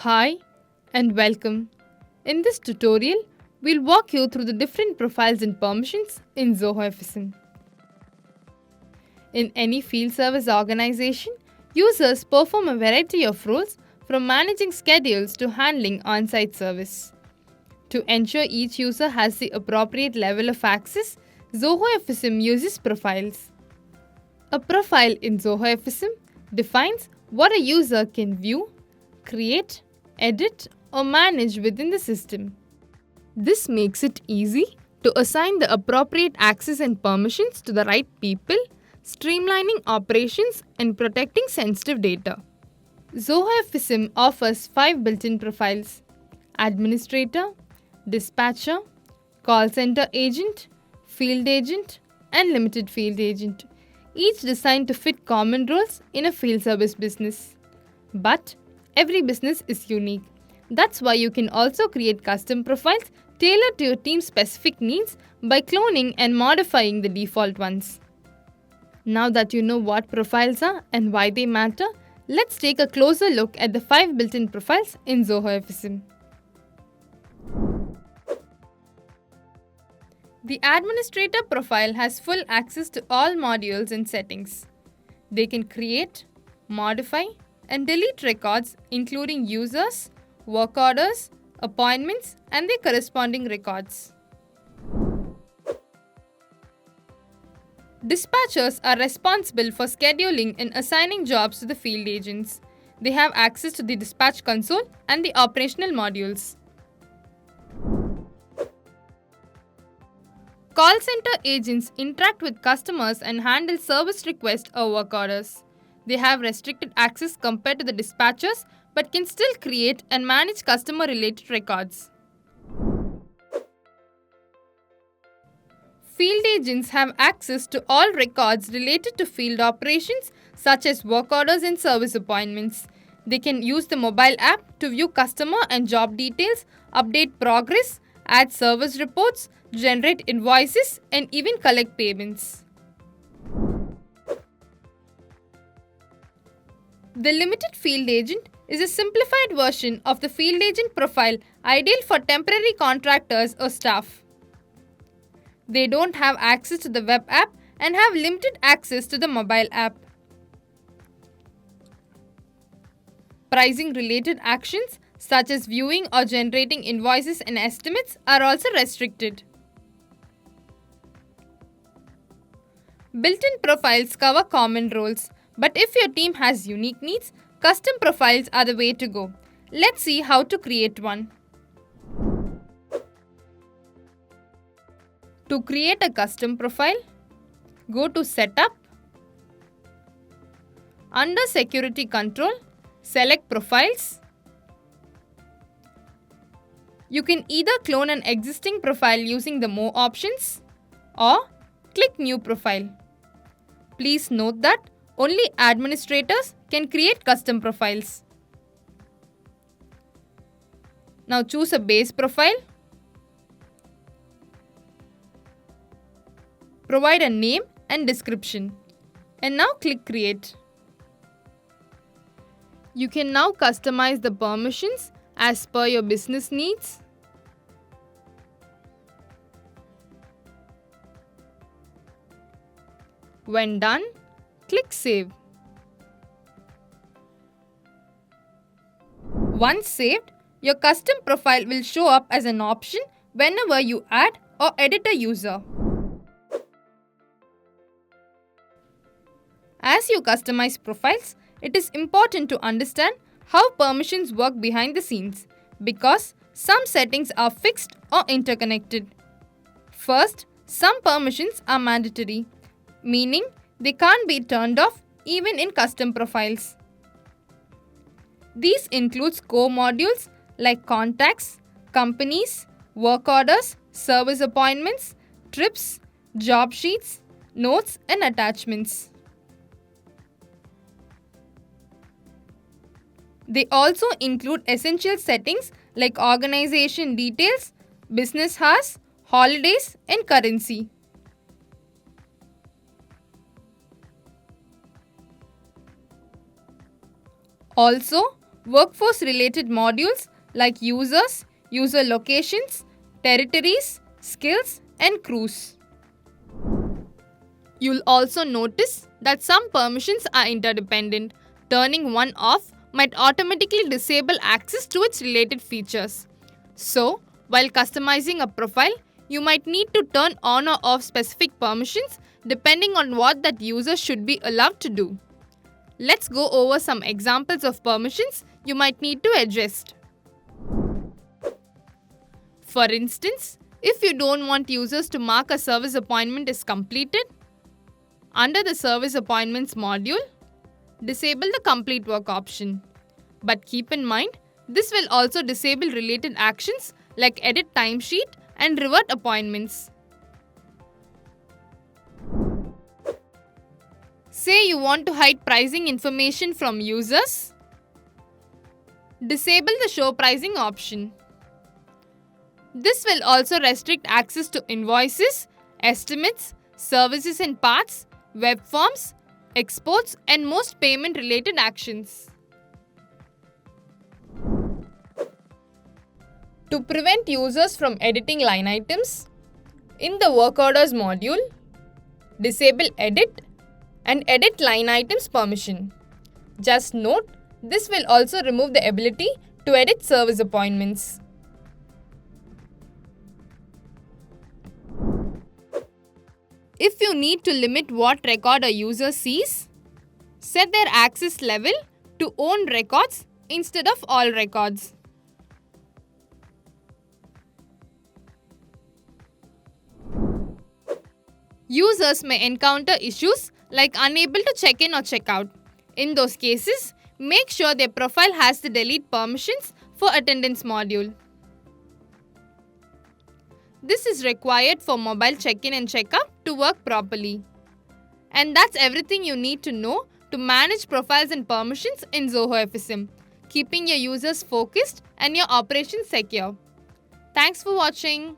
Hi and welcome. In this tutorial, we'll walk you through the different profiles and permissions in Zoho FSM. In any field service organization, users perform a variety of roles from managing schedules to handling on-site service. To ensure each user has the appropriate level of access, Zoho FSM uses profiles. A profile in Zoho FSM defines what a user can view, create, edit, or manage within the system. This makes it easy to assign the appropriate access and permissions to the right people, streamlining operations and protecting sensitive data. Zoho FSM offers 5 built-in profiles: administrator, dispatcher, call center agent, field agent, and limited field agent, each designed to fit common roles in a field service business. But every business is unique. That's why you can also create custom profiles tailored to your team's specific needs by cloning and modifying the default ones. Now that you know what profiles are and why they matter, let's take a closer look at the 5 built-in profiles in Zoho FSM. The administrator profile has full access to all modules and settings. They can create, modify, and delete records including users, work orders, appointments, and their corresponding records. Dispatchers are responsible for scheduling and assigning jobs to the field agents. They have access to the dispatch console and the operational modules. Call center agents interact with customers and handle service requests or work orders. They have restricted access compared to the dispatchers but can still create and manage customer-related records. Field agents have access to all records related to field operations such as work orders and service appointments. They can use the mobile app to view customer and job details, update progress, add service reports, generate invoices, and even collect payments. The limited field agent is a simplified version of the field agent profile ideal for temporary contractors or staff. They don't have access to the web app and have limited access to the mobile app. Pricing related actions such as viewing or generating invoices and estimates are also restricted. Built-in profiles cover common roles, but if your team has unique needs, custom profiles are the way to go. Let's see how to create one. To create a custom profile, go to Setup. Under Security Control, select Profiles. You can either clone an existing profile using the More options or click New Profile. Please note that only administrators can create custom profiles. Now choose a base profile. Provide a name and description. And now click Create. You can now customize the permissions as per your business needs. When done, click Save. Once saved, your custom profile will show up as an option whenever you add or edit a user. As you customize profiles, it is important to understand how permissions work behind the scenes because some settings are fixed or interconnected. First, some permissions are mandatory, meaning they can't be turned off even in custom profiles. These include core modules like contacts, companies, work orders, service appointments, trips, job sheets, notes, and attachments. They also include essential settings like organization details, business hours, holidays, and currency. Also, Workforce related modules like users, user locations, territories, skills, and crews. You'll also notice that some permissions are interdependent. Turning one off might automatically disable access to its related features. So, while customizing a profile, you might need to turn on or off specific permissions depending on what that user should be allowed to do. Let's go over some examples of permissions you might need to adjust. For instance, if you don't want users to mark a service appointment as completed, under the Service Appointments module, disable the Complete Work option. But keep in mind, this will also disable related actions like Edit Timesheet and Revert Appointments. Say you want to hide pricing information from users, disable the Show Pricing option. This will also restrict access to invoices, estimates, services and parts, web forms, exports, and most payment-related actions. To prevent users from editing line items, in the Work Orders module, disable Edit and Edit Line Items permission. Just note, this will also remove the ability to edit service appointments. If you need to limit what record a user sees, set their access level to own records instead of all records. Users may encounter issues like unable to check in or check out. In those cases, make sure their profile has the delete permissions for attendance module. This is required for mobile check-in and check-out to work properly. And that's everything you need to know to manage profiles and permissions in Zoho FSM, keeping your users focused and your operations secure. Thanks for watching.